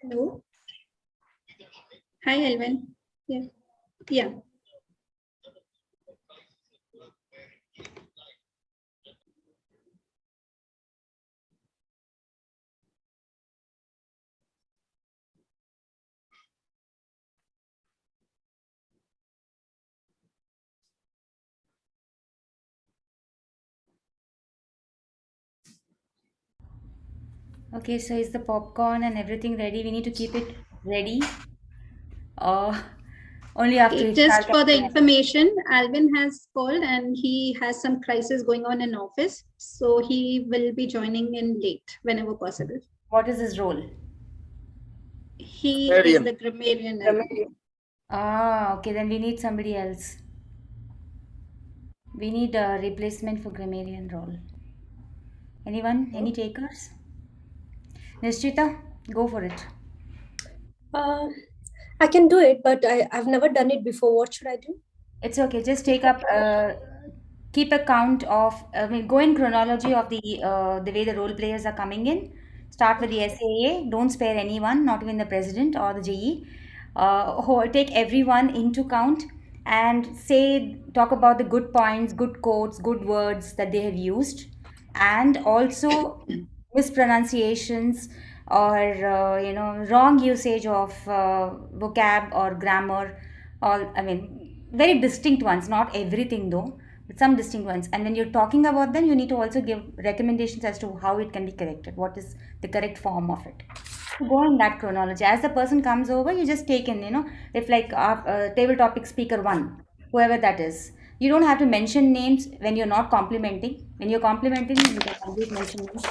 Hello. Hi, Elvin. Yeah. Yeah. Okay, so is the popcorn and everything ready? We need to keep it ready. Uh, only after Okay, iftar just can for the we have. information, Alvin has called and he has some crisis going on in office. So he will be joining in late whenever possible. What is his role? He is Grammarian. the grammarian, Alvin. Ah, okay, then we need somebody else. We need a replacement for grammarian role. Anyone? Any takers? Nishchita, go for it. Uh, I can do it, but I've never done it before. What should I do? It's okay. Just take up, keep a count of, I mean, go in chronology of the way the role players are coming in. Start with the SAA. Don't spare anyone, not even the president or the JE. Take everyone into count and talk about the good points, good quotes, good words that they have used, and also mispronunciations or wrong usage of vocab or grammar. All, I mean, very distinct ones, not everything though, but some distinct ones. And when you're talking about them, you need to also give recommendations as to how it can be corrected, what is the correct form of it. So go in that chronology. As the person comes over, you just take in, if like table topic speaker one, whoever that is. You don't have to mention names when you're not complimenting. When you're complimenting, you can always mention names.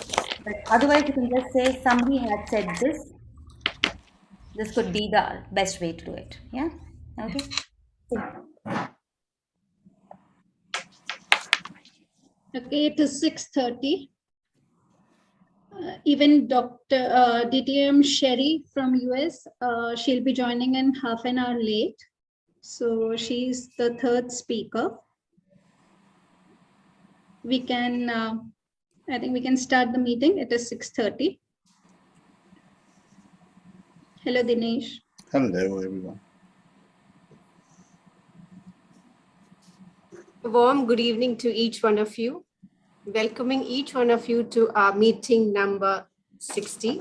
But otherwise, you can just say somebody had said this. This could be the best way to do it. Yeah. Okay. Okay, it is 6:30. Even Dr. DTM Sherry from US, she'll be joining in half an hour late. So she's the third speaker. We can, I think we can start the meeting. It is 6:30. Hello, Dinesh. Hello, everyone. A warm good evening to each one of you. Welcoming each one of you to our meeting number 60.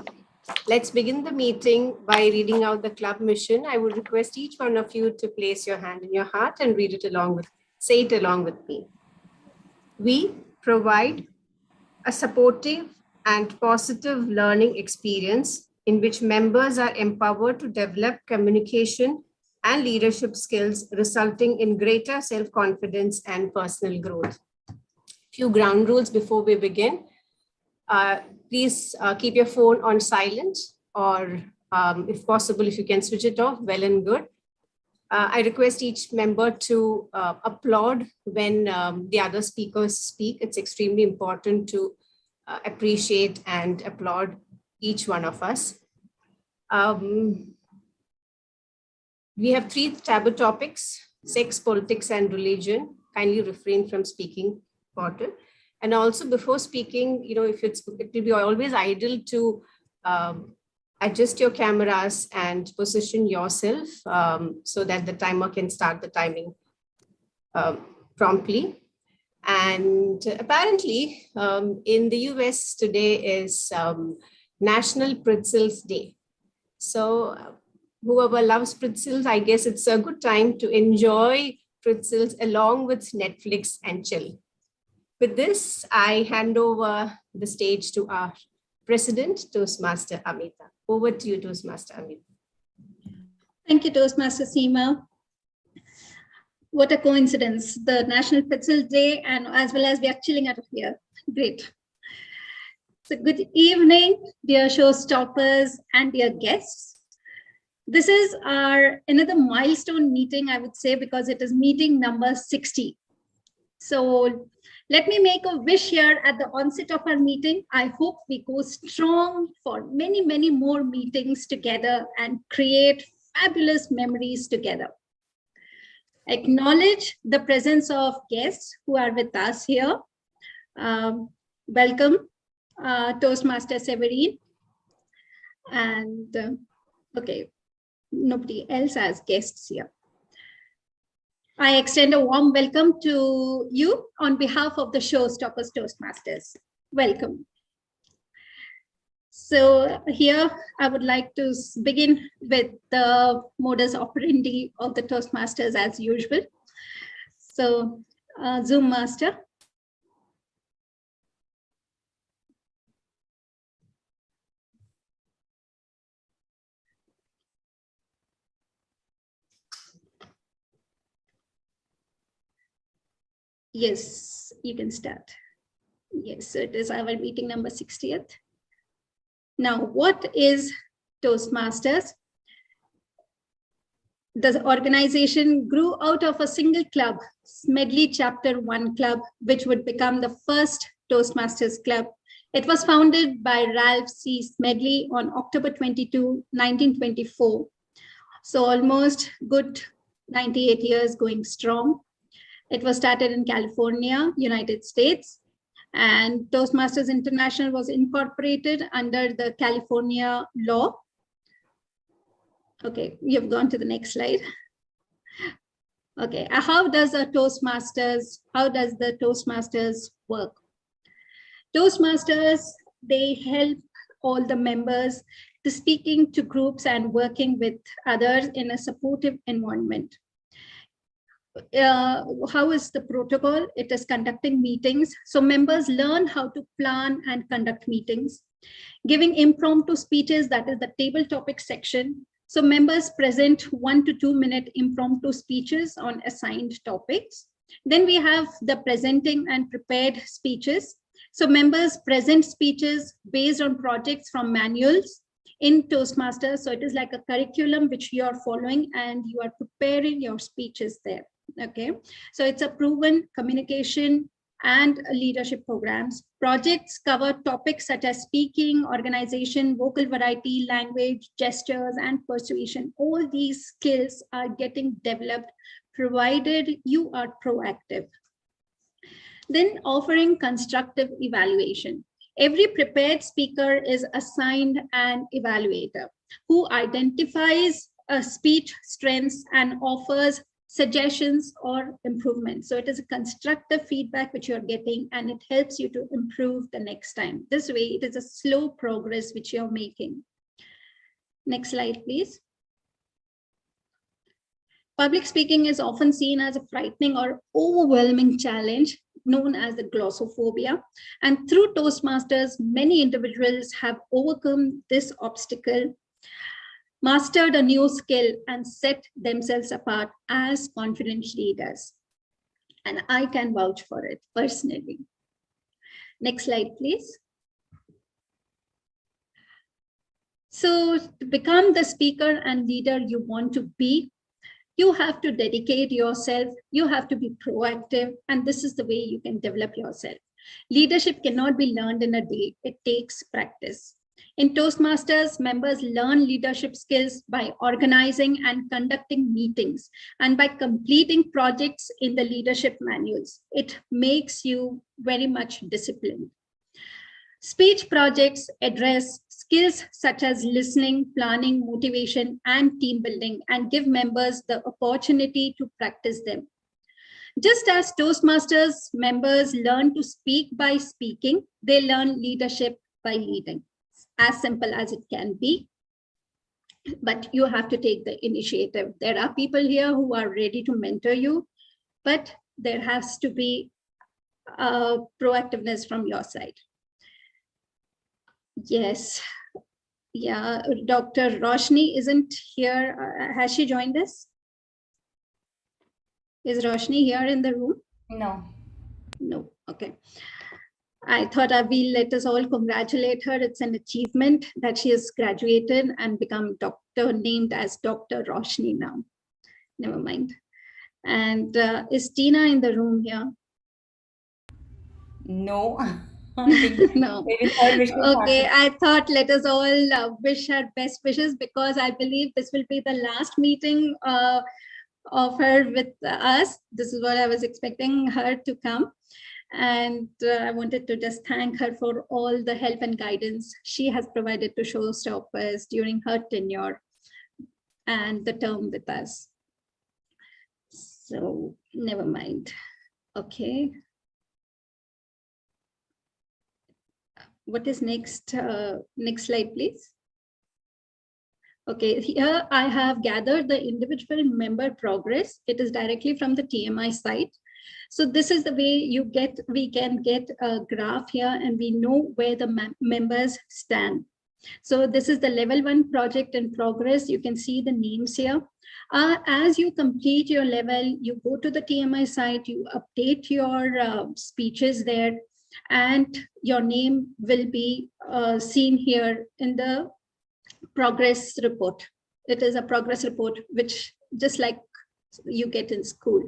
Let's begin the meeting by reading out the club mission. I would request each one of you to place your hand in your heart and say it along with me. We provide a supportive and positive learning experience in which members are empowered to develop communication and leadership skills, resulting in greater self-confidence and personal growth. Few ground rules before we begin. Please keep your phone on silent, or if possible, if you can switch it off, well and good. I request each member to applaud when the other speakers speak. It's extremely important to appreciate and applaud each one of us. We have 3 taboo topics: sex, politics, and religion. Kindly refrain from speaking important. And also before speaking, it will be always ideal to adjust your cameras and position yourself so that the timer can start the timing promptly. And apparently in the US today is National Pretzels Day. So whoever loves pretzels, I guess it's a good time to enjoy pretzels along with Netflix and chill. With this, I hand over the stage to our President, Toastmaster Amita. Over to you, Toastmaster Amita. Thank you, Toastmaster Seema. What a coincidence, the National Pretzel Day, and as well as we are chilling out of here. Great. So good evening, dear showstoppers and dear guests. This is our another milestone meeting, I would say, because it is meeting number 60. So Let me make a wish here at the onset of our meeting. I hope we go strong for many, many more meetings together and create fabulous memories together. Acknowledge the presence of guests who are with us here. Welcome, Toastmaster Severine. And okay, nobody else has guests here. I extend a warm welcome to you on behalf of the Showstoppers Toastmasters. Welcome. So here I would like to begin with the modus operandi of the Toastmasters as usual. So Zoom Master. Yes, you can start. Yes, so it is our meeting number 60th. Now, what is Toastmasters? The organization grew out of a single club, Smedley Chapter 1 Club, which would become the first Toastmasters Club. It was founded by Ralph C. Smedley on October 22, 1924. So almost good 98 years going strong. It was started in California, United States, and Toastmasters International was incorporated under the California law. Okay, you've gone to the next slide. Okay, how does the Toastmasters work? Toastmasters, they help all the members to speaking to groups and working with others in a supportive environment. How is the protocol? It is conducting meetings. So members learn how to plan and conduct meetings, giving impromptu speeches, that is the table topic section. So members present 1 to 2 minute impromptu speeches on assigned topics. Then we have the presenting and prepared speeches. So members present speeches based on projects from manuals in Toastmasters. So it is like a curriculum which you are following and you are preparing your speeches there. Okay, so it's a proven communication and leadership programs. Projects cover topics such as speaking, organization, vocal variety, language, gestures, and persuasion. All these skills are getting developed provided you are proactive. Then offering constructive evaluation. Every prepared speaker is assigned an evaluator who identifies a speech strengths and offers suggestions or improvements. So it is a constructive feedback which you're getting and it helps you to improve the next time. This way, it is a slow progress which you're making. Next slide, please. Public speaking is often seen as a frightening or overwhelming challenge known as the glossophobia. And through Toastmasters, many individuals have overcome this obstacle, mastered a new skill, and set themselves apart as confident leaders. And I can vouch for it personally. Next slide, please. So to become the speaker and leader you want to be, you have to dedicate yourself, you have to be proactive, and this is the way you can develop yourself. Leadership cannot be learned in a day, it takes practice. In Toastmasters, members learn leadership skills by organizing and conducting meetings and by completing projects in the leadership manuals. It makes you very much disciplined. Speech projects address skills such as listening, planning, motivation, and team building, and give members the opportunity to practice them. Just as Toastmasters members learn to speak by speaking, they learn leadership by leading. As simple as it can be, but you have to take the initiative. There are people here who are ready to mentor you, but there has to be proactiveness from your side. Yes, yeah, Dr. Roshni isn't here. Has she joined us? Is Roshni here in the room? No. No, okay. I thought I will let us all congratulate her. It's an achievement that she has graduated and become doctor, named as Dr. Roshni now. Never mind. And is Tina in the room here? No. I think No. maybe her wishes Okay, happen. I thought let us all wish her best wishes, because I believe this will be the last meeting of her with us. This is what I was expecting her to come. And I wanted to just thank her for all the help and guidance she has provided to Showstoppers during her tenure and the term with us. So never mind. Okay. What is next? Next slide, please. Okay, here I have gathered the individual member progress. It is directly from the TMI site. So this is the way we can get a graph here, and we know where the members stand. So this is the level 1 project in progress. You can see the names here. As you complete your level, you go to the TMI site, you update your speeches there, and your name will be seen here in the progress report. It is a progress report, which just like you get in school.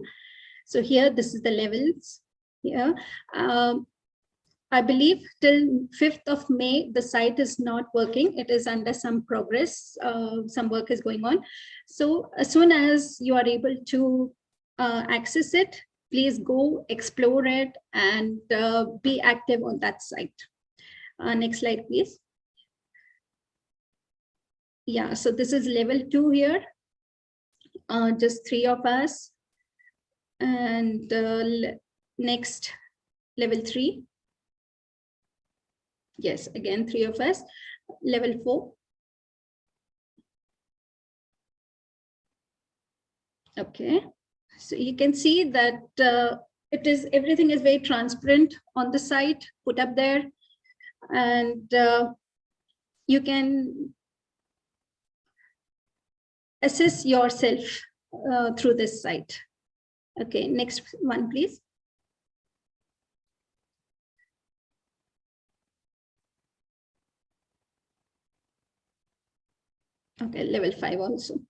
So here, this is the levels here. I believe till 5th of May, the site is not working. It is under some progress. Some work is going on. So as soon as you are able to access it, please go explore it and be active on that site. Next slide, please. Yeah, so this is level 2 here. Just 3 of us. And next, level 3. Yes, again, 3 of us. Level 4. Okay, so you can see that everything is very transparent on the site, put up there, and you can assess yourself through this site. Okay, next one, please. Okay, level 5 also.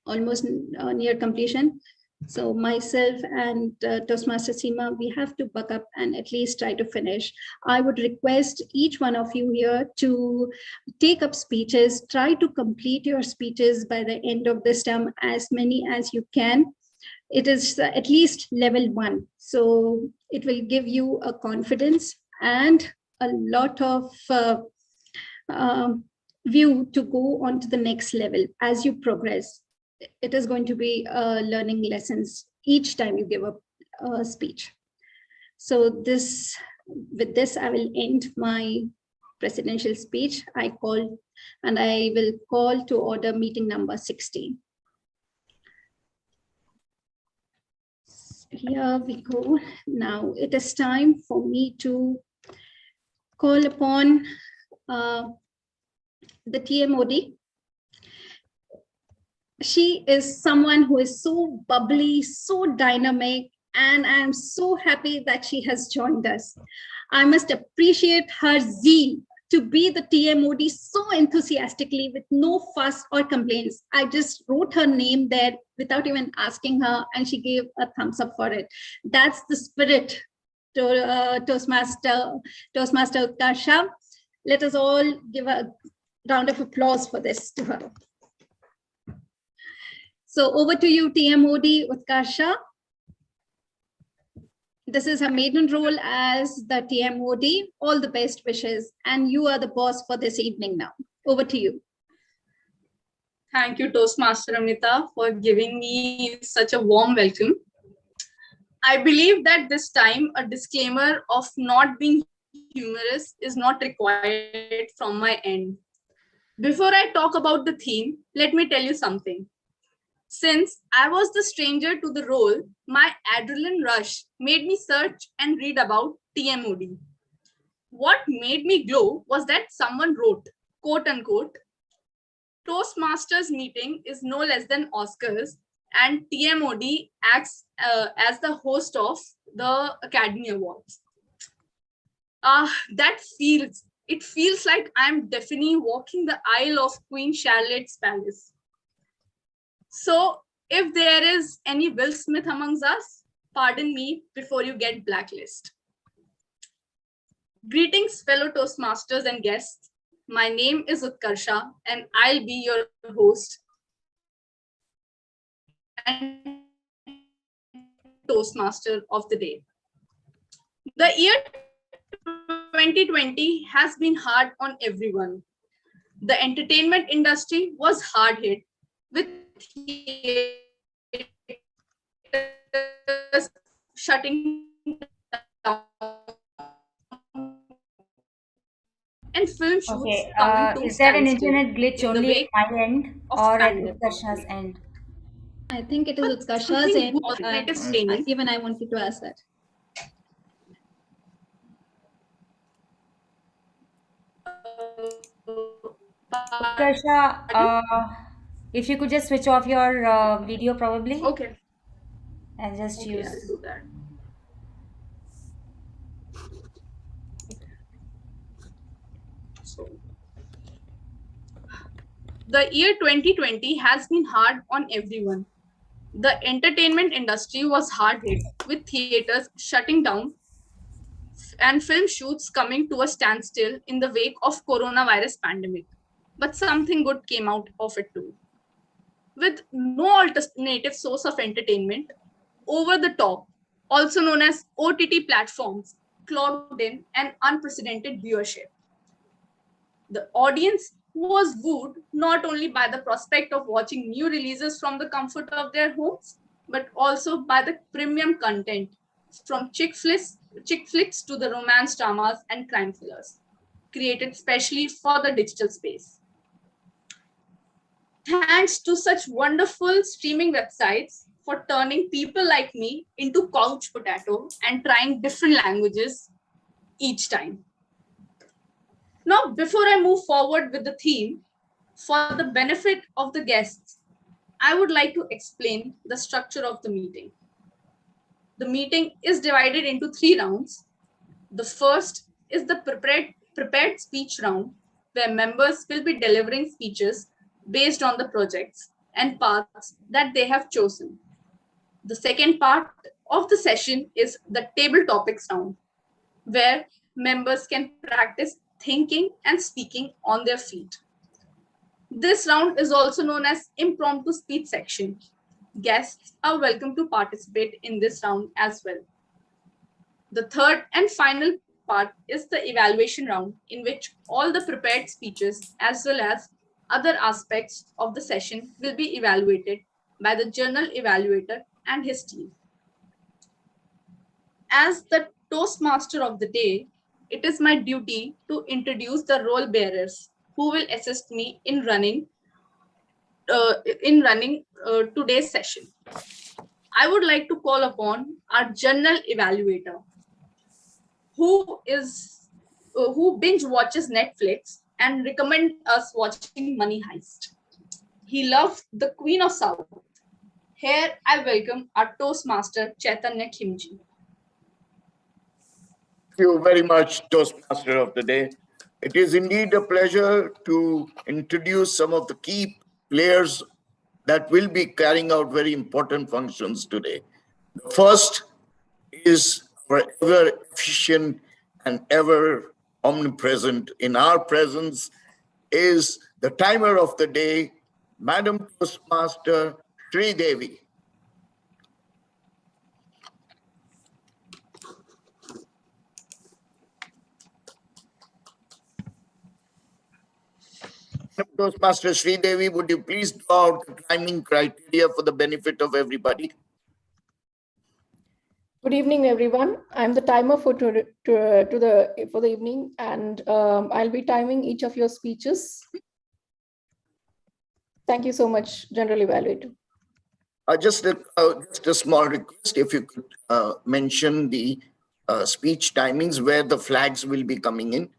Almost near completion. So myself and Toastmaster Seema, we have to buck up and at least try to finish. I would request each one of you here to take up speeches, try to complete your speeches by the end of this term, as many as you can. It is at least level 1. So it will give you a confidence and a lot of view to go on to the next level as you progress. It is going to be learning lessons each time you give a speech. So with this, I will end my presidential speech. I will call to order meeting number 16. Here we go. Now it is time for me to call upon the TMOD. She is someone who is so bubbly, so dynamic, and I'm so happy that she has joined us. I must appreciate her zeal to be the TMOD so enthusiastically with no fuss or complaints. I just wrote her name there without even asking her, and she gave a thumbs up for it. That's the spirit to Toastmaster Utkarsha. Let us all give a round of applause for this to her. So over to you, TMOD Utkarsha. This is her maiden role as the TMOD. All the best wishes. And you are the boss for this evening now. Over to you. Thank you, Toastmaster Amrita, for giving me such a warm welcome. I believe that this time a disclaimer of not being humorous is not required from my end. Before I talk about the theme, let me tell you something. Since I was the stranger to the role, my adrenaline rush made me search and read about TMOD. What made me glow was that someone wrote, quote unquote, Toastmasters meeting is no less than Oscars, and TMOD acts as the host of the Academy Awards. It feels like I'm definitely walking the aisle of Queen Charlotte's palace. So if there is any Will Smith amongst us, pardon me before you get blacklisted. Greetings, fellow Toastmasters and guests. My name is Utkarsha, and I'll be your host and Toastmaster of the day. The year 2020 has been hard on everyone. The entertainment industry was hard hit with theaters shutting down and film shoots Okay, coming to is there an standstill internet glitch in the only wake at my end of or at pandemic. Utkarsha's end? I think it is But Utkarsha's something end. good creative training. Even I wanted to ask that. Utkarsha, if you could just switch off your video probably Okay, and just I'll use. do that. So, the year 2020 has been hard on everyone. The entertainment industry was hard hit with theaters shutting down and film shoots coming to a standstill in the wake of coronavirus pandemic. But something good came out of it too. With no alternative source of entertainment, over the top, also known as OTT platforms, clocked in an unprecedented viewership. The audience was wooed not only by the prospect of watching new releases from the comfort of their homes, but also by the premium content from chick flicks to the romance dramas and crime thrillers, created specially for the digital space. Thanks to such wonderful streaming websites for turning people like me into couch potato and trying different languages each time. Now, before I move forward with the theme, for the benefit of the guests, I would like to explain the structure of the meeting. The meeting is divided into 3 rounds. The first is the prepared speech round, where members will be delivering speeches based on the projects and paths that they have chosen. The second part of the session is the table topics round, where members can practice thinking and speaking on their feet. This round is also known as impromptu speech section. Guests are welcome to participate in this round as well. The third and final part is the evaluation round, in which all the prepared speeches as well as other aspects of the session will be evaluated by the journal evaluator and his team. As the Toastmaster of the day, it is my duty to introduce the role bearers who will assist me in running today's session. I would like to call upon our journal evaluator, who binge watches Netflix and recommend us watching Money Heist. He loves the Queen of South. Here I welcome our Toastmaster Chaitanya Khimji. Thank you very much, Toastmaster of the Day. It is indeed a pleasure to introduce some of the key players that will be carrying out very important functions today. The first is our ever efficient and ever omnipresent in our presence is the timer of the day, Madam Toastmaster Sri Devi. Toastmaster Sri Devi, would you please draw out the timing criteria for the benefit of everybody? Good evening, everyone. I'm the timer for the evening, and I'll be timing each of your speeches. Thank you so much, General Evaluator. Just a small request, if you could mention the speech timings where the flags will be coming in,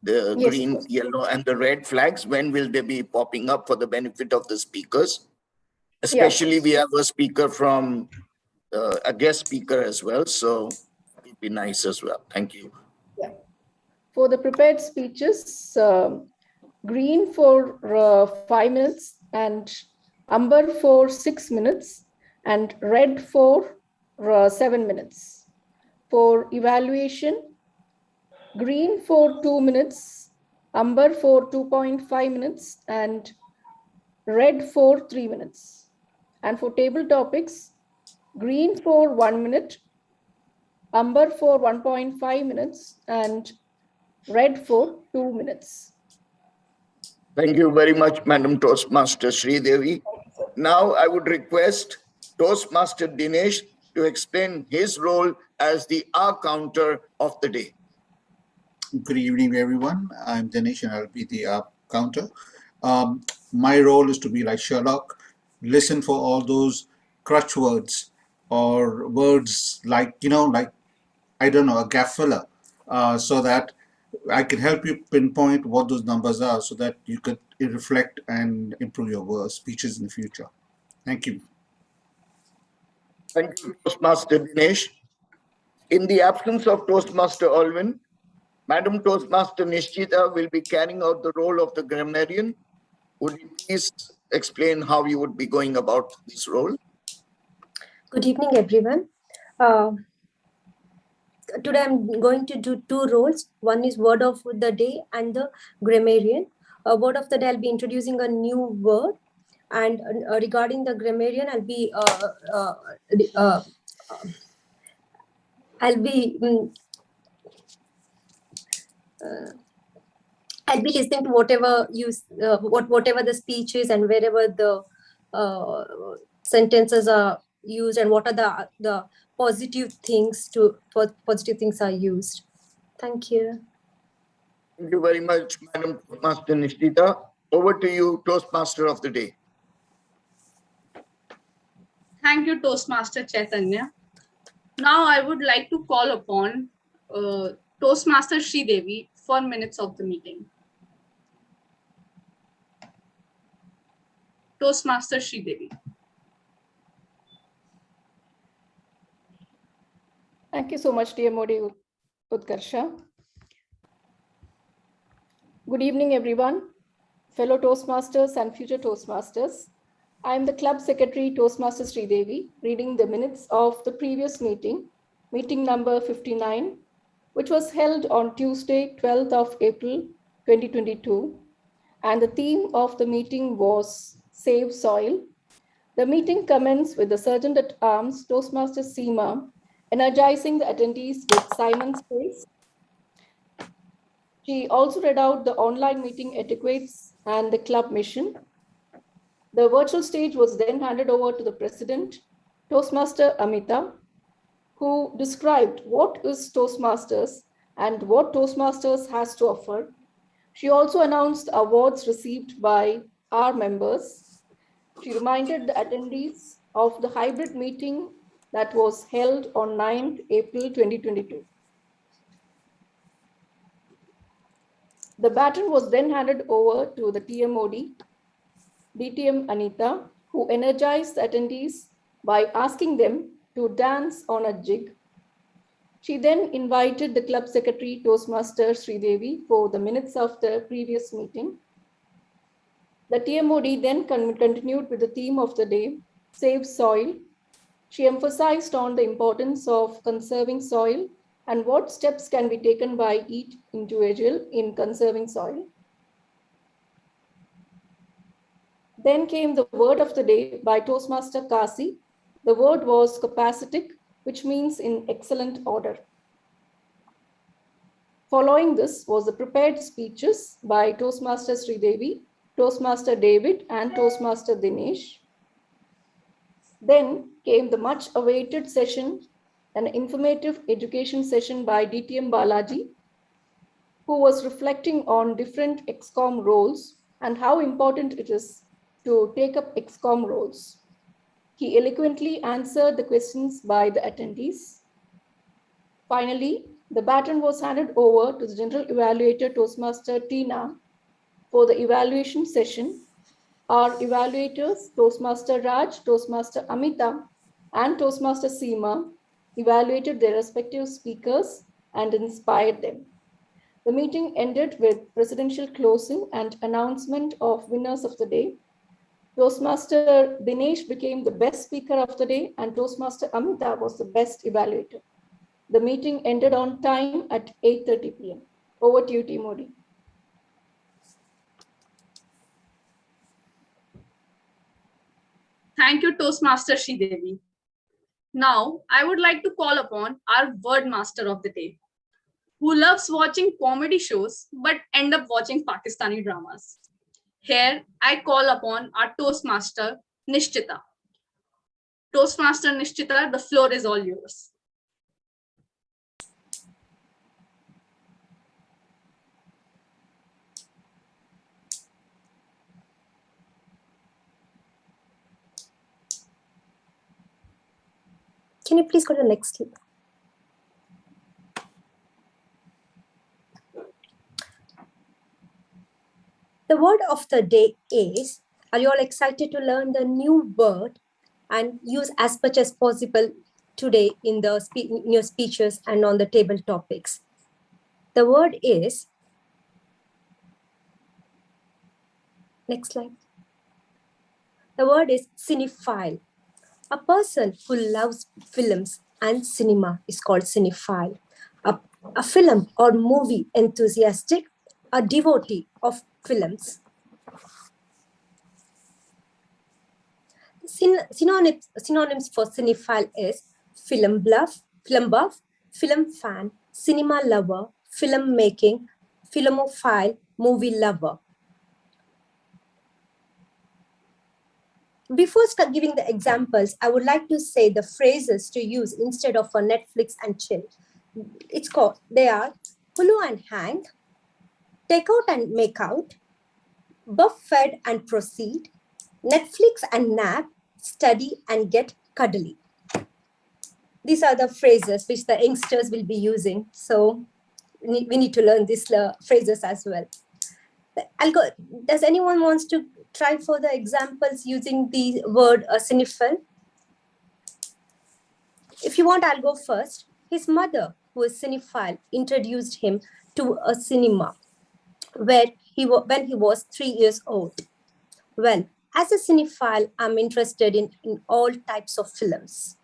the Yes, green, yellow, and the red flags. When will they be popping up for the benefit of the speakers? Especially, we have a speaker from a guest speaker as well, so it would be nice as well. Thank you. Yeah. For the prepared speeches, green for 5 minutes, and amber for 6 minutes, and red for 7 minutes. For evaluation, green for 2 minutes, amber for 2.5 minutes, and red for 3 minutes. And for table topics, green for 1 minute, amber for 1.5 minutes, and red for 2 minutes. Thank you very much, Madam Toastmaster Sridevi. Now I would request Toastmaster Dinesh to explain his role as the R counter of the day. Good evening, everyone. I'm Dinesh and I'll be the counter. My role is to be like Sherlock, listen for all those crutch words or words like, like, I don't know, a gap filler, so that I can help you pinpoint what those numbers are so that you could reflect and improve your speeches in the future. Thank you. Thank you, Toastmaster Dinesh. In the absence of Toastmaster Alvin, Madam Toastmaster Nishchita will be carrying out the role of the grammarian. Would you please explain how you would be going about this role? Good evening, everyone. Today I'm going to do two roles. One is word of the day and the grammarian. Word of the day, I'll be introducing a new word. And regarding the grammarian, I'll be listening to whatever whatever the speech is and wherever the sentences are used and what are the positive things are used. Thank you. Thank you very much, Madam Toastmaster Nishchita. Over to you, Toastmaster of the day. Thank you, Toastmaster Chaitanya. Now I would like to call upon Toastmaster Sridevi for minutes of the meeting. Toastmaster Sridevi. Thank you so much, dear Modi Utkarsha. Good evening, everyone, fellow Toastmasters and future Toastmasters. I am the Club Secretary, Toastmaster Sridevi, reading the minutes of the previous meeting number 59, which was held on Tuesday, 12th of April, 2022. And the theme of the meeting was Save Soil. The meeting commenced with the Sergeant at Arms, Toastmaster Seema, energizing the attendees with Simon's Praise. She also read out the online meeting etiquettes and the club mission. The virtual stage was then handed over to the President, Toastmaster Amita, who described what is Toastmasters and what Toastmasters has to offer. She also announced awards received by our members. She reminded the attendees of the hybrid meeting that was held on 9th April 2022. The baton was then handed over to the TMOD, DTM Anita, who energized the attendees by asking them to dance on a jig. She then invited the club secretary, Toastmaster Sridevi, for the minutes of the previous meeting. The TMOD then continued with the theme of the day, Save Soil. She emphasized on the importance of conserving soil and what steps can be taken by each individual in conserving soil. Then came the word of the day by Toastmaster Kasi. The word was capacitic, which means in excellent order. Following this was the prepared speeches by Toastmaster Sridevi, Toastmaster David, and Toastmaster Dinesh. Then came the much awaited session, an informative education session by DTM Balaji, who was reflecting on different ExCom roles and how important it is to take up ExCom roles. He eloquently answered the questions by the attendees. Finally, the baton was handed over to the General Evaluator Toastmaster Tina for the evaluation session. Our evaluators, Toastmaster Raj, Toastmaster Amita, and Toastmaster Seema, evaluated their respective speakers and inspired them. The meeting ended with presidential closing and announcement of winners of the day. Toastmaster Dinesh became the best speaker of the day and Toastmaster Amita was the best evaluator. The meeting ended on time at 8:30 p.m. Over to you, T. Modi. Thank you, Toastmaster Sridevi. Now, I would like to call upon our word master of the day, who loves watching comedy shows but end up watching Pakistani dramas. Here, I call upon our Toastmaster, Nishchita. Toastmaster Nishchita, the floor is all yours. Can you please go to the next slide? The word of the day is, are you all excited to learn the new word and use as much as possible today in your speeches and on the table topics? The word is, next slide. The word is cinephile. A person who loves films and cinema is called cinephile. A film or movie enthusiastic, a devotee of films. Synonyms for cinephile is film buff, film fan, cinema lover, film making, filmophile, movie lover. Before giving the examples, I would like to say the phrases to use instead of for Netflix and chill. They are Hulu and hang, take out and make out, buff fed and proceed, Netflix and nap, study and get cuddly. These are the phrases which the youngsters will be using. So we need to learn these phrases as well. Does anyone wants to try for the examples using the word cinephile? If you want, I'll go first. His mother, who is cinephile, introduced him to a cinema when he was 3 years old. Well, as a cinephile, I'm interested in all types of films.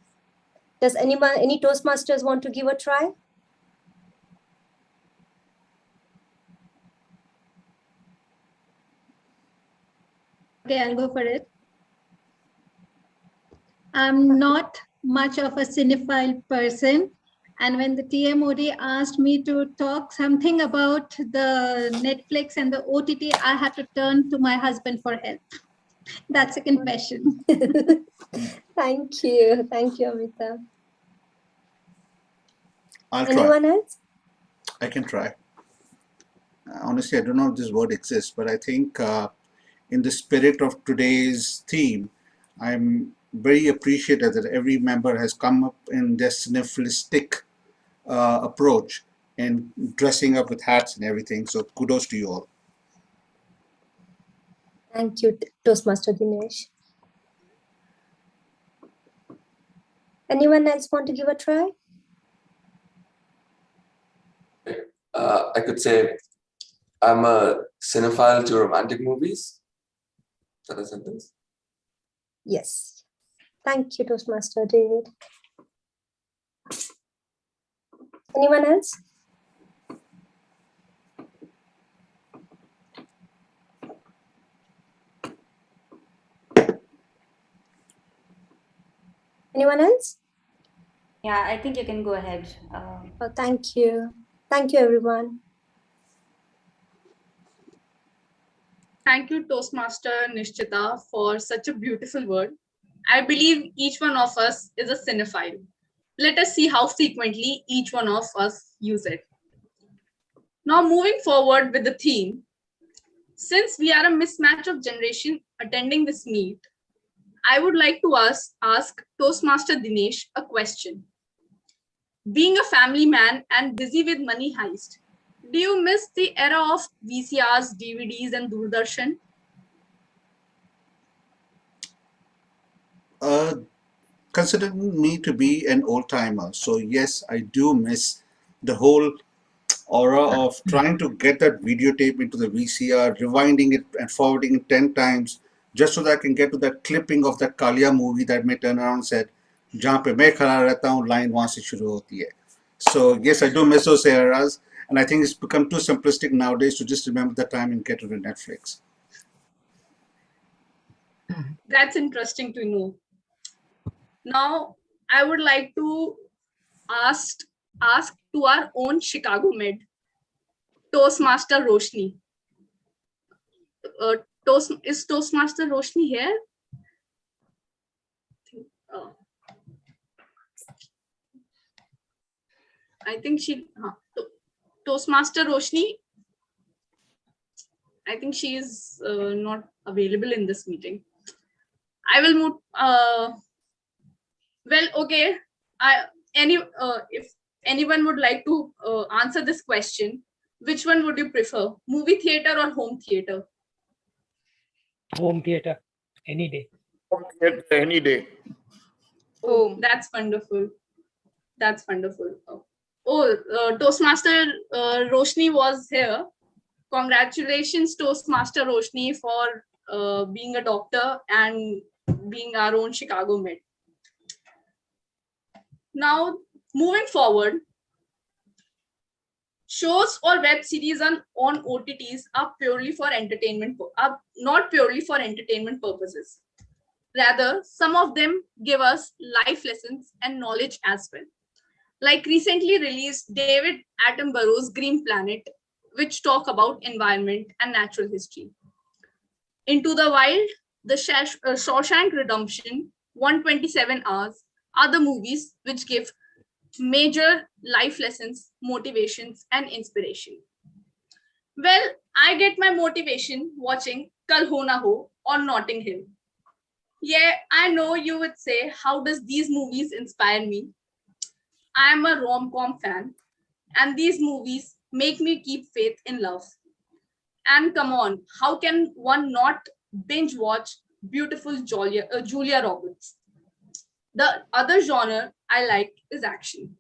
Does any Toastmasters want to give a try? Okay, I'll go for it. I'm not much of a cinephile person. And when the TMOD asked me to talk something about the Netflix and the OTT, I had to turn to my husband for help. That's a confession. Thank you. Thank you, Amita. I'll Anyone try. else? I can try. Honestly, I don't know if this word exists, but I think in the spirit of today's theme, I'm very appreciative that every member has come up in their cinephilistic approach and dressing up with hats and everything. So kudos to you all. Thank you, Toastmaster Dinesh. Anyone else want to give a try? I could say I'm a cinephile to romantic movies. Is that a sentence? Yes. Thank you, Toastmaster David. Anyone else? Anyone else? Yeah, I think you can go ahead. Oh, thank you. Thank you, everyone. Thank you, Toastmaster Nishchita, for such a beautiful word. I believe each one of us is a cinephile. Let us see how frequently each one of us use it. Now, moving forward with the theme, since we are a mismatch of generation attending this meet, I would like to ask Toastmaster Dinesh a question. Being a family man and busy with money heist, do you miss the era of VCRs, DVDs, and Doordarshan? Considering me to be an old timer, so yes, I do miss the whole aura of trying to get that videotape into the VCR, rewinding it and forwarding it 10 times just so that I can get to that clipping of that Kalia movie that may turn around and said, "Jahan pe main khada rehta hu, line wahan se shuru hoti hai." So yes, I do miss those eras, and I think it's become too simplistic nowadays to just remember the time and get it to Netflix. That's interesting to know. Now, I would like to ask to our own Chicago Med, Toastmaster Roshni. Is Toastmaster Roshni here? Uh, I think Toastmaster Roshni. I think she is not available in this meeting. I will move. Well, okay. If anyone would like to answer this question, which one would you prefer, movie theater or home theater? Home theater, any day. Home theater any day. Oh, that's wonderful. That's wonderful. Toastmaster Roshni was here. Congratulations, Toastmaster Roshni, for being a doctor and being our own Chicago Med. Now, moving forward, shows or web series on OTTs are purely for entertainment, are not purely for entertainment purposes. Rather, some of them give us life lessons and knowledge as well. Like recently released David Attenborough's Green Planet, which talk about environment and natural history. Into the Wild, the Shawshank Redemption, 127 Hours are the movies which give major life lessons, motivations, and inspiration. Well, I get my motivation watching Kal Ho Na Ho or Notting Hill. Yeah, I know you would say, how does these movies inspire me? I am a rom-com fan, and these movies make me keep faith in love. And come on, how can one not binge watch beautiful Julia Roberts? The other genre I like is action.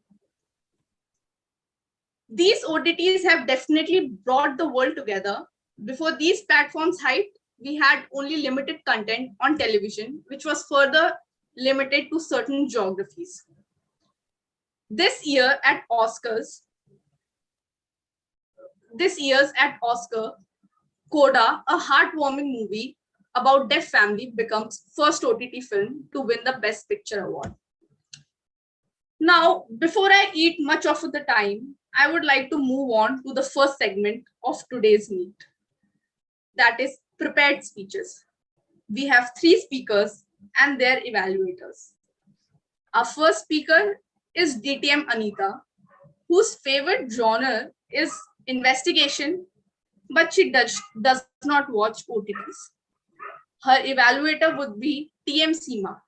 These OTTs have definitely brought the world together. Before these platforms hyped, we had only limited content on television, which was further limited to certain geographies. This year's at Oscar, Coda, a heartwarming movie about deaf family, becomes first OTT film to win the Best Picture award. Now, before I eat much of the time, I would like to move on to the first segment of today's meet. That is prepared speeches. We have 3 speakers and their evaluators. Our first speaker is DTM Anita, whose favorite genre is investigation, but she does not watch OTTs. Her evaluator would be TM Seema.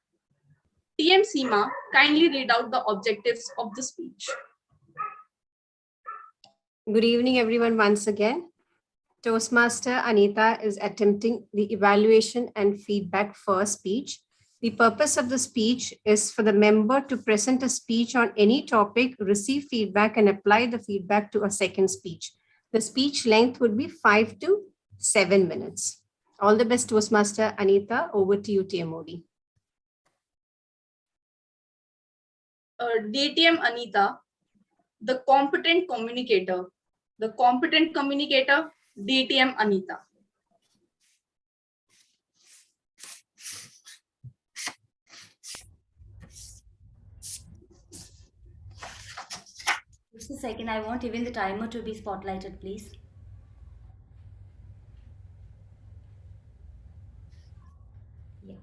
TM Seema, kindly read out the objectives of the speech. Good evening, everyone, once again. Toastmaster Anita is attempting the evaluation and feedback first speech. The purpose of the speech is for the member to present a speech on any topic, receive feedback, and apply the feedback to a second speech. The speech length would be 5 to 7 minutes. All the best, Toastmaster Anita. Over to you, TM Modi. DTM Anita, the competent communicator. The competent communicator, DTM Anita. Just a second, I want even the timer to be spotlighted, please. Yeah.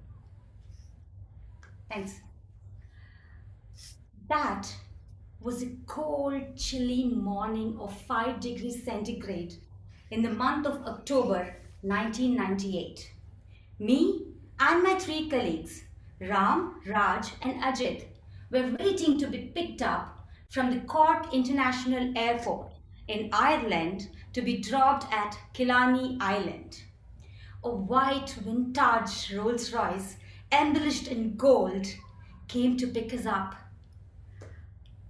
Thanks. That was a cold, chilly morning of 5 degrees centigrade in the month of October 1998. Me and my 3 colleagues, Ram, Raj, and Ajit, were waiting to be picked up from the Cork International Airport in Ireland to be dropped at Killarney Island. A white vintage Rolls Royce embellished in gold came to pick us up.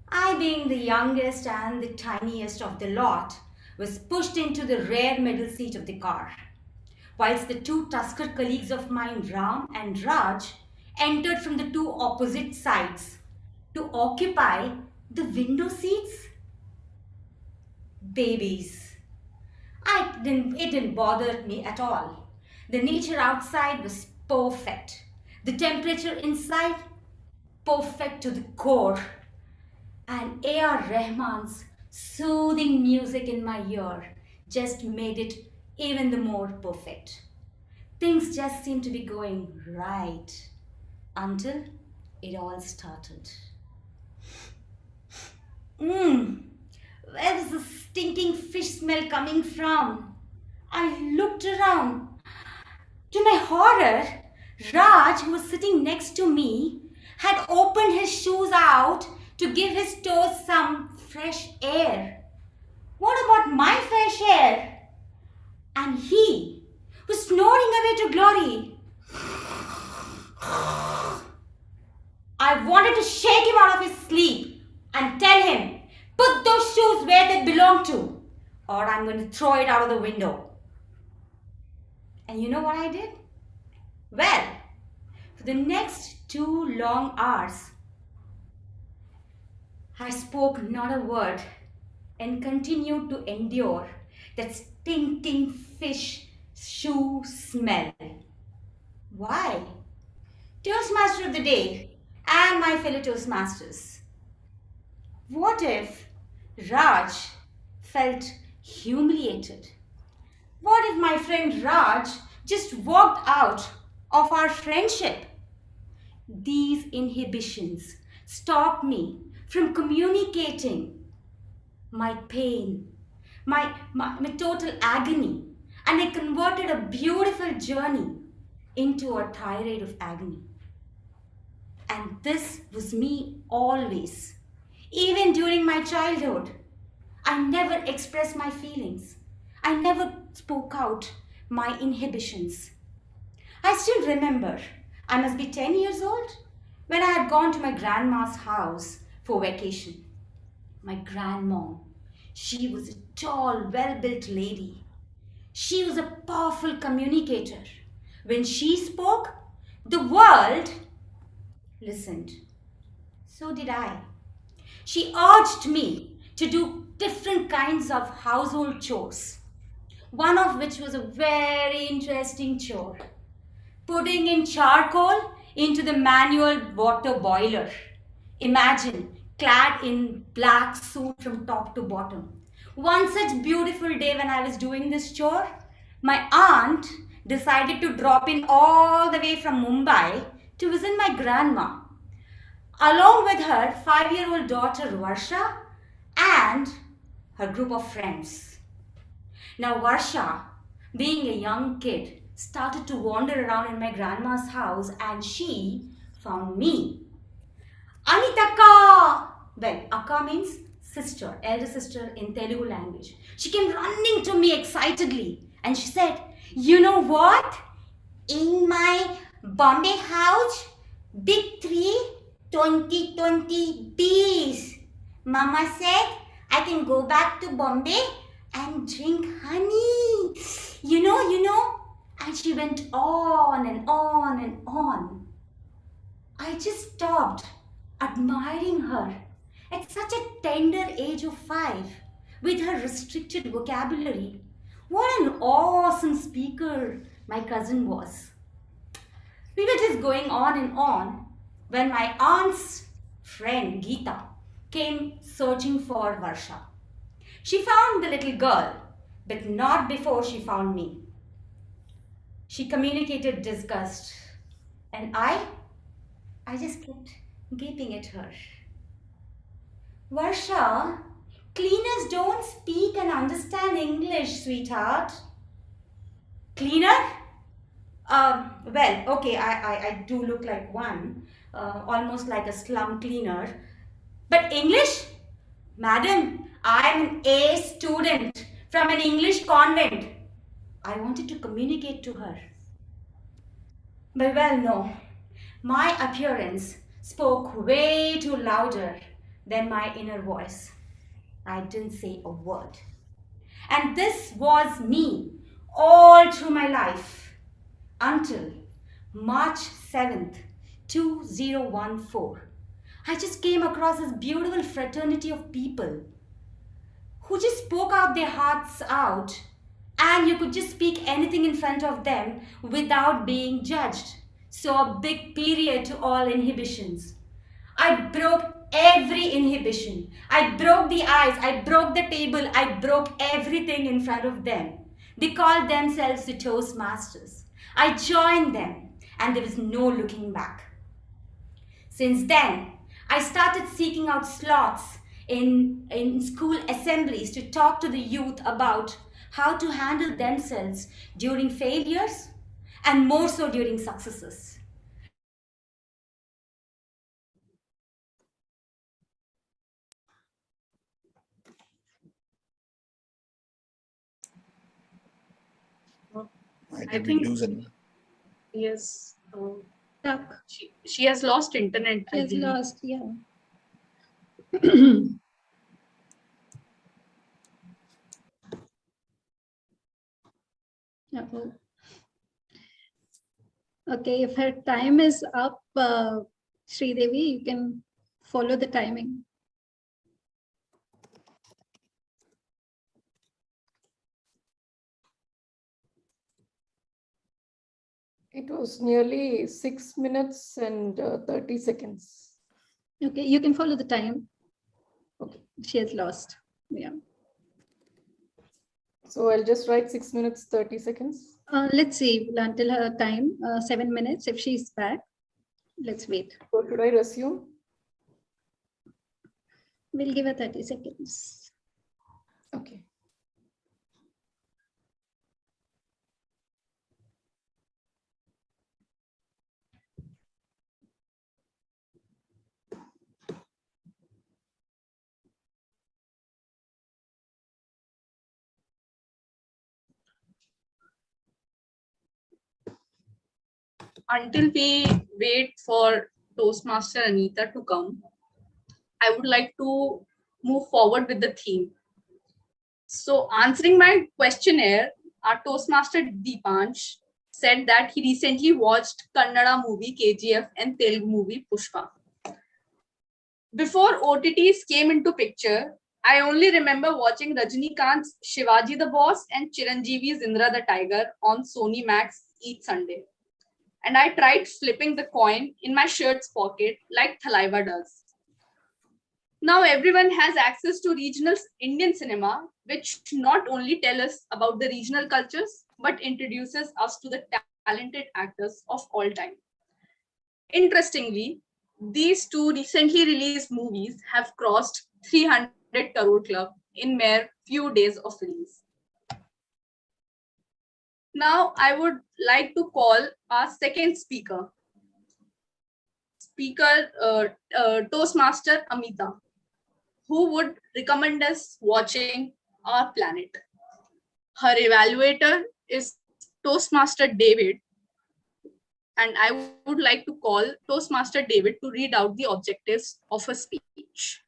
I, being the youngest and the tiniest of the lot, was pushed into the rear middle seat of the car, whilst the 2 Tusker colleagues of mine, Ram and Raj, entered from the 2 opposite sides to occupy The window seats? Babies. It didn't bother me at all. The nature outside was perfect. The temperature inside, perfect to the core. And A.R. Rahman's soothing music in my ear just made it even the more perfect. Things just seemed to be going right until it all started. Where was the stinking fish smell coming from? I looked around. To my horror, Raj, who was sitting next to me, had opened his shoes out to give his toes some fresh air. What about my fresh air? And he was snoring away to glory. I wanted to shake him out of his sleep and tell him, put those shoes where they belong to, or I'm going to throw it out of the window. And you know what I did? Well, for the next 2 long hours, I spoke not a word and continued to endure that stinking fish shoe smell. Why? Toastmaster of the day and my fellow Toastmasters. What if Raj felt humiliated? What if my friend Raj just walked out of our friendship? These inhibitions stopped me from communicating my pain, my total agony, and I converted a beautiful journey into a tirade of agony. And this was me always. Even during my childhood, I never expressed my feelings. I never spoke out my inhibitions. I still remember, I must be 10 years old, when I had gone to my grandma's house for vacation. My grandmom, she was a tall, well-built lady. She was a powerful communicator. When she spoke, the world listened. So did I. She urged me to do different kinds of household chores, one of which was a very interesting chore: putting in charcoal into the manual water boiler. Imagine, clad in black suit from top to bottom. One such beautiful day when I was doing this chore, my aunt decided to drop in all the way from Mumbai to visit my grandma, along with her 5-year-old daughter Varsha and her group of friends. Now Varsha, being a young kid, started to wander around in my grandma's house and she found me. Anitaka! Well, Akka means sister, elder sister in Telugu language. She came running to me excitedly and she said, you know what? In my Bombay house, big tree, 2020 bees. Mama said I can go back to Bombay and drink honey. You know. And she went on and on and on. I just stopped admiring her at such a tender age of 5 with her restricted vocabulary. What an awesome speaker my cousin was. We were just going on and on when my aunt's friend Geeta came searching for Varsha. She found the little girl, but not before she found me. She communicated disgust, and I just kept gaping at her. Varsha, cleaners don't speak and understand English, sweetheart. Cleaner? Well, okay, I do look like one, almost like a slum cleaner. But English? Madam, I'm an A student from an English convent. I wanted to communicate to her. But well, no. My appearance spoke way too louder than my inner voice. I didn't say a word. And this was me all through my life until March 7th, 2014. I just came across this beautiful fraternity of people who just spoke out their hearts out, and you could just speak anything in front of them without being judged. So a big period to all inhibitions. I broke every inhibition. I broke the ice. I broke the table. I broke everything in front of them. They called themselves the Toastmasters. I joined them, and there was no looking back. Since then, I started seeking out slots in school assemblies to talk to the youth about how to handle themselves during failures and more so during successes. I think yes. She has lost internet. She has lost, yeah. Uh-oh. Okay, if her time is up, Sridevi, you can follow the timing. It was nearly 6 minutes and 30 seconds. Okay, you can follow the time. Okay. She has lost. Yeah. So I'll just write 6 minutes, 30 seconds. Let's see until her time, 7 minutes. If she's back, let's wait. So should I resume? We'll give her 30 seconds. Okay. Until we wait for Toastmaster Anita to come, I would like to move forward with the theme. So, answering my questionnaire, our Toastmaster Deepansh said that he recently watched Kannada movie KGF and Telugu movie Pushpa. Before OTTs came into picture, I only remember watching Rajnikant's Shivaji the Boss and Chiranjeevi's Indra the Tiger on Sony Max each Sunday. And I tried flipping the coin in my shirt's pocket like Thalaiva does. Now everyone has access to regional Indian cinema, which not only tell us about the regional cultures, but introduces us to the talented actors of all time. Interestingly, these two recently released movies have crossed 300 crore club in mere few days of release. Now I would like to call our second speaker, Toastmaster Amita, who would recommend us watching Our Planet. Her evaluator is Toastmaster David, and I would like to call Toastmaster David to read out the objectives of her speech.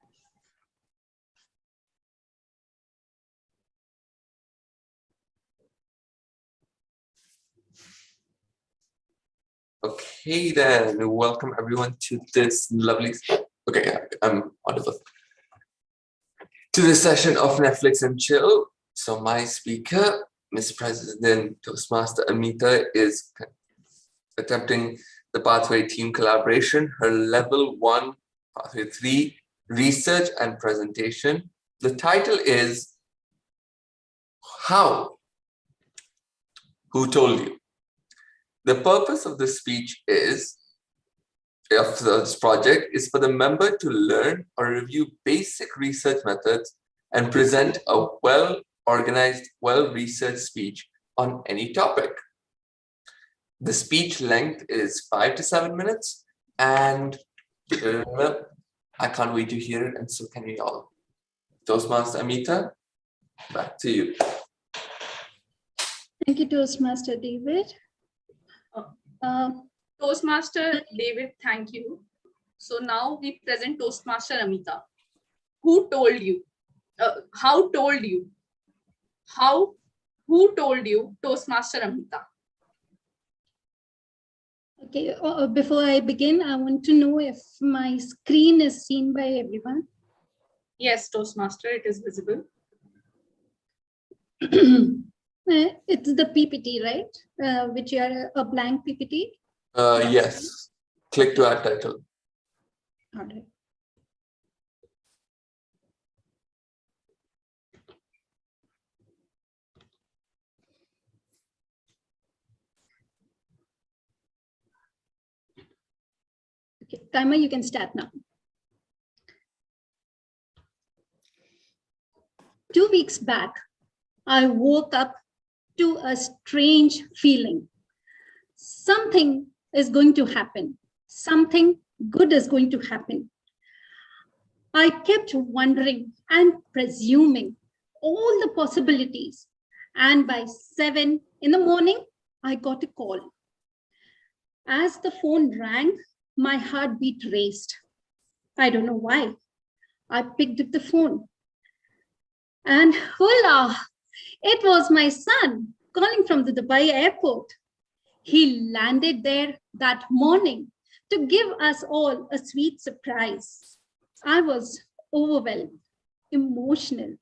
Okay, then welcome everyone to this lovely. Okay, I'm audible. To this session of Netflix and Chill. So my speaker, Miss President Toastmaster Amita, is attempting the Pathway Team Collaboration, her Level 1, Pathway 3, Research and Presentation. The title is How? Who Told You? The purpose of this speech of this project is for the member to learn or review basic research methods and present a well-organized, well-researched speech on any topic. The speech length is 5 to 7 minutes, and I can't wait to hear it, and so can we all. Toastmaster Amita, back to you. Thank you, Toastmaster David. Toastmaster David, thank you. So now we present Toastmaster Amita. Who told you? How told you? Who told you, Toastmaster Amita? Okay, before I begin, I want to know if my screen is seen by everyone. Yes, Toastmaster, it is visible. It's the PPT, right? Which are a blank PPT. Yes. Click to add title. All right. Okay, timer, you can start now. 2 weeks back, I woke up to a strange feeling. Something is going to happen. Something good is going to happen. I kept wondering and presuming all the possibilities. And by 7 in the morning, I got a call. As the phone rang, my heartbeat raced. I don't know why. I picked up the phone. And voila, it was my son calling from the Dubai airport. He landed there that morning to give us all a sweet surprise. I was overwhelmed, emotional,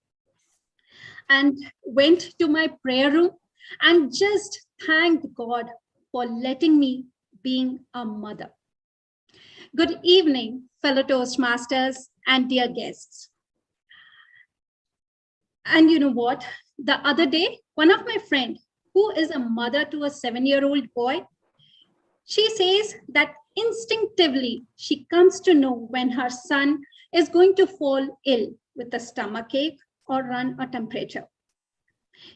and went to my prayer room and just thanked God for letting me being a mother. Good evening, fellow Toastmasters and dear guests. And you know what? The other day, one of my friends, who is a mother to a 7-year-old boy, she says that instinctively she comes to know when her son is going to fall ill with a stomachache or run a temperature.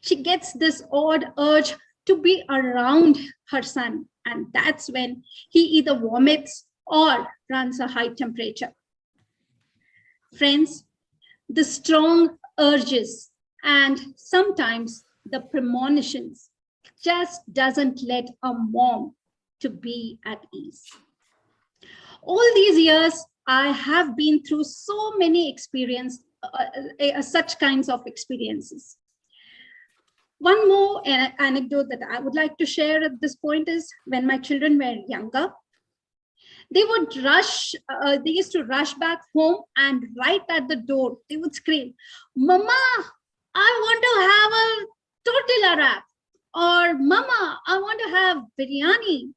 She gets this odd urge to be around her son, and that's when he either vomits or runs a high temperature. Friends, the strong urges and sometimes the premonitions just doesn't let a mom to be at ease. All these years, I have been through so many such kinds of experiences. One more anecdote that I would like to share at this point is when my children were younger, they used to rush back home, and right at the door, they would scream, "Mama, I want to have a tortilla wrap," or "Mama, I want to have biryani."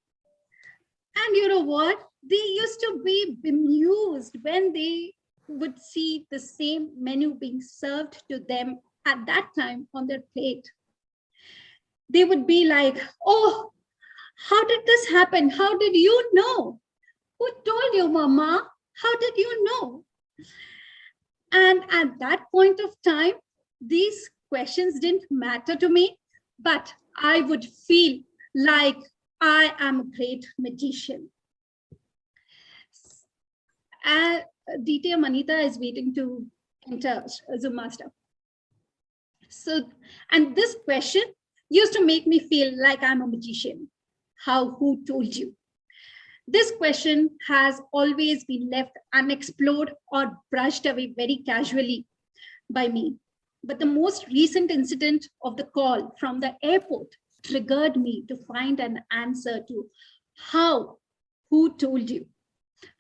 And you know what? They used to be bemused when they would see the same menu being served to them at that time on their plate. They would be like, "Oh, how did this happen? How did you know? Who told you, Mama? How did you know?" And at that point of time, these questions didn't matter to me, but I would feel like I am a great magician. And DT Manita is waiting to enter Zoom Master. So, and this question used to make me feel like I'm a magician. Who told you? This question has always been left unexplored or brushed away very casually by me. But the most recent incident of the call from the airport triggered me to find an answer to who told you?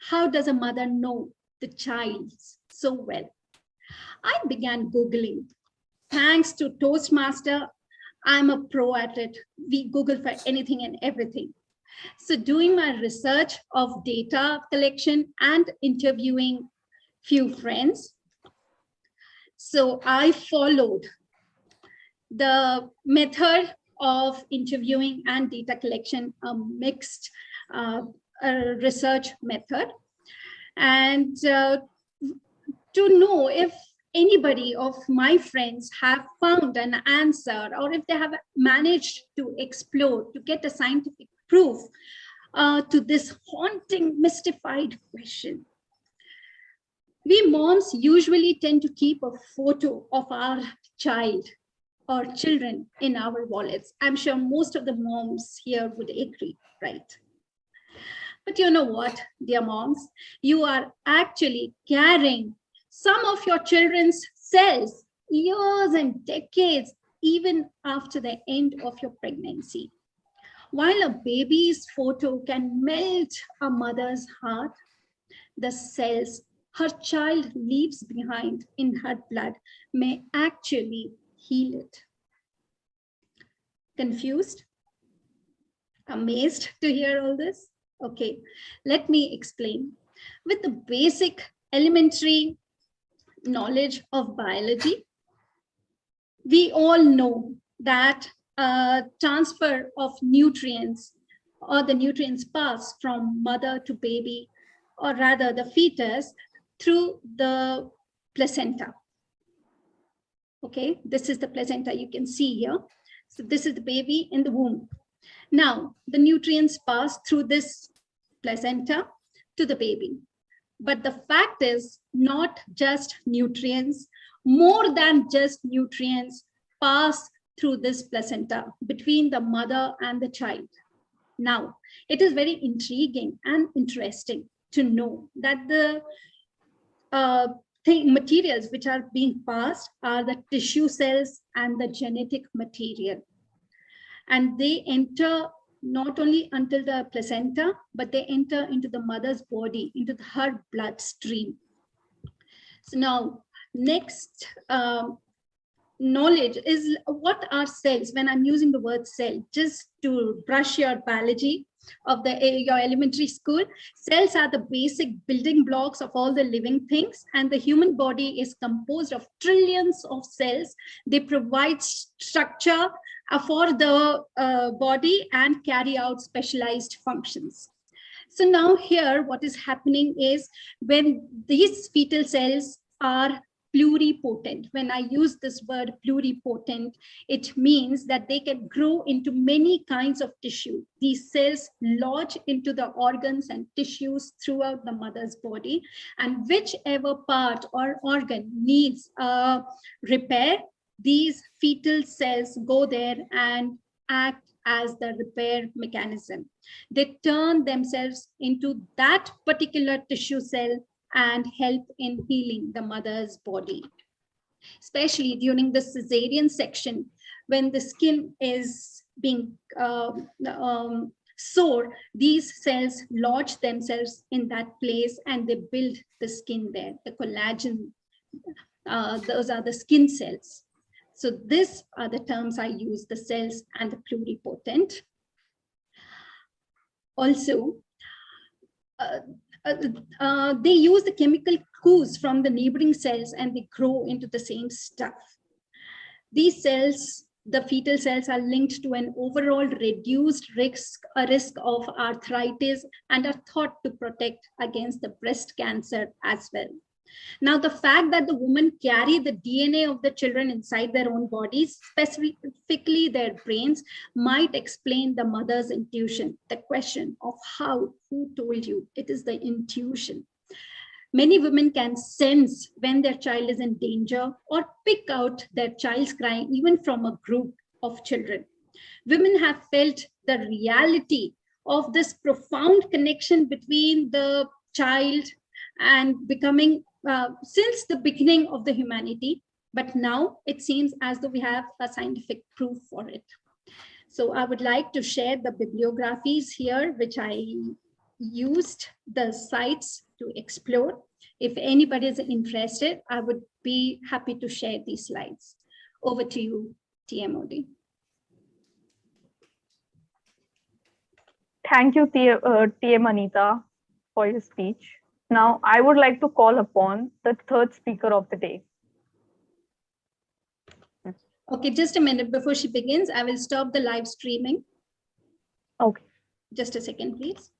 How does a mother know the child so well? I began Googling. Thanks to Toastmaster, I'm a pro at it. We Google for anything and everything. So doing my research of data collection and interviewing few friends. So I followed the method of interviewing and data collection, a mixed research method. And to know if anybody of my friends have found an answer, or if they have managed to explore, to get a scientific proof to this haunting, mystified question. We moms usually tend to keep a photo of our child or children in our wallets. I'm sure most of the moms here would agree, right? But you know what, dear moms? You are actually carrying some of your children's cells years and decades, even after the end of your pregnancy. While a baby's photo can melt a mother's heart, the cells her child leaves behind in her blood may actually heal it. Confused? Amazed to hear all this? Okay, let me explain. With the basic elementary knowledge of biology, we all know that transfer of nutrients or the nutrients pass from mother to baby, or rather the fetus, through the placenta. Okay, this is the placenta you can see here. So this is the baby in the womb. Now, the nutrients pass through this placenta to the baby. But the fact is not just nutrients, more than just nutrients pass through this placenta between the mother and the child. Now, it is very intriguing and interesting to know that the materials which are being passed are the tissue cells and the genetic material. And they enter not only until the placenta, but they enter into the mother's body, into her bloodstream. So now, next knowledge is what are cells. When I'm using the word cell, just to brush your biology of your elementary school, cells are the basic building blocks of all the living things, and the human body is composed of trillions of cells. They provide structure for the body and carry out specialized functions. So now here, what is happening is when these fetal cells are pluripotent. When I use this word pluripotent, it means that they can grow into many kinds of tissue. These cells lodge into the organs and tissues throughout the mother's body, and whichever part or organ needs repair, these fetal cells go there and act as the repair mechanism. They turn themselves into that particular tissue cell and help in healing the mother's body. Especially during the cesarean section, when the skin is being sore, these cells lodge themselves in that place and they build the skin there, the collagen. Those are the skin cells. So these are the terms I use, the cells and the pluripotent. Also, they use the chemical cues from the neighboring cells and they grow into the same stuff. These cells, the fetal cells, are linked to an overall reduced risk of arthritis and are thought to protect against the breast cancer as well. Now, the fact that the women carry the DNA of the children inside their own bodies, specifically their brains, might explain the mother's intuition. The question of how, who told you? It is the intuition. Many women can sense when their child is in danger or pick out their child's crying, even from a group of children. Women have felt the reality of this profound connection between the child and becoming since the beginning of the humanity, but now it seems as though we have a scientific proof for it. So I would like to share the bibliographies here, which I used the sites to explore. If anybody is interested, I would be happy to share these slides. Over to you, TMOD. Thank you, TM Anita, for your speech. Now, I would like to call upon the third speaker of the day. Okay, just a minute before she begins, I will stop the live streaming. Okay. Just a second, please.